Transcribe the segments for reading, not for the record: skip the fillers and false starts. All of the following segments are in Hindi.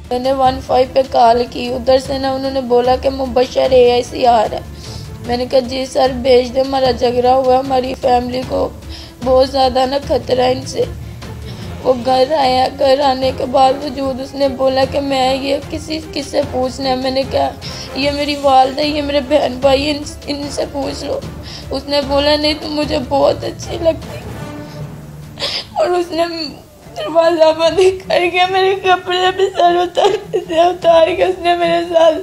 मैंने 15 पे कॉल की, उधर से ना उन्होंने बोला कि मुबशर AICR है। मैंने कहा जी सर भेज दे, हमारा झगड़ा हुआ, हमारी फैमिली को बहुत ज़्यादा ना खतरा है इनसे। वो घर आया, घर आने के बावजूद उसने बोला कि मैं ये किससे पूछना है। मैंने कहा ये मेरी वालदा, ये मेरे बहन भाई, इनसे पूछ लो। उसने बोला नहीं तुम मुझे बहुत अच्छी लगती, और उसने दरवाजा बंद करके मेरे कपड़े पे सर उतार के उसने मेरे साथ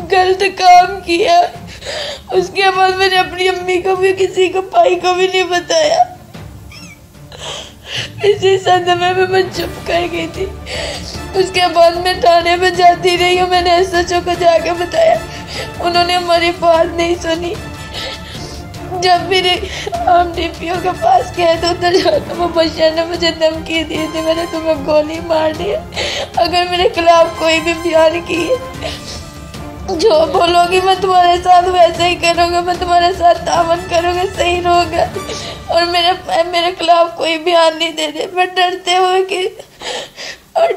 गलत काम किया। उसके बाद मैंने अपनी अम्मी को भी, किसी को, भाई को भी नहीं बताया। इसी सदमे में मैं चुप कर गई थी। उसके बाद मैं थाने में जाती रही हूँ, मैंने SHO को जाके बताया, उन्होंने हमारी बात नहीं सुनी। जब भी हम DPO के पास गए तो उधर जाकर मुबशर ने मुझे धमकी दी थी, मैंने तुम्हें गोली मार दी अगर मेरे खिलाफ कोई भी बयान किए, जो बोलोगी मैं तुम्हारे साथ वैसे ही करूँगा, मैं तुम्हारे साथ तावन करूँगा, सही रहोगा, और मेरे खिलाफ कोई बयान नहीं दे दे। मैं डरते हुए कि और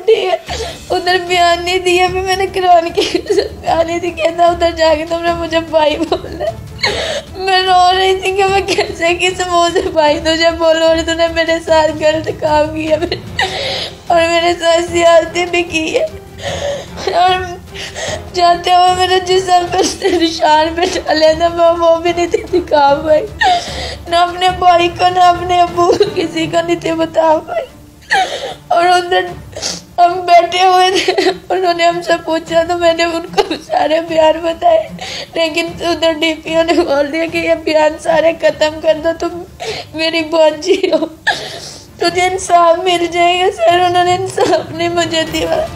उधर बयान नहीं दिया, फिर मैंने कुरान की बयान नहीं दी, कहता उधर जाके तुमने मुझे भाई बोला। मैं रो रही थी कि मैं कैसे किस मुँह से भाई तुझे बोलो, और तूने मेरे साथ गलत काम किया और मेरे साथ ज्यादती भी की है, और जाते हुए मेरे जिस्म पर निशान पे डाले था, मैं वो भी नहीं थी दिखा पाई, ना अपने भाई को ना अपने अबू किसी को नहीं थी बता पाई। और उधर हम बैठे हुए थे, उन्होंने हमसे पूछा तो मैंने उनको सारे बयान बताए, लेकिन उधर DPO ने बोल दिया कि ये बयान सारे खत्म कर दो, तुम मेरी बच्ची हो, तुझे इंसाफ मिल जाएगा। सर उन्होंने इंसाफ नहीं मुझे दिया।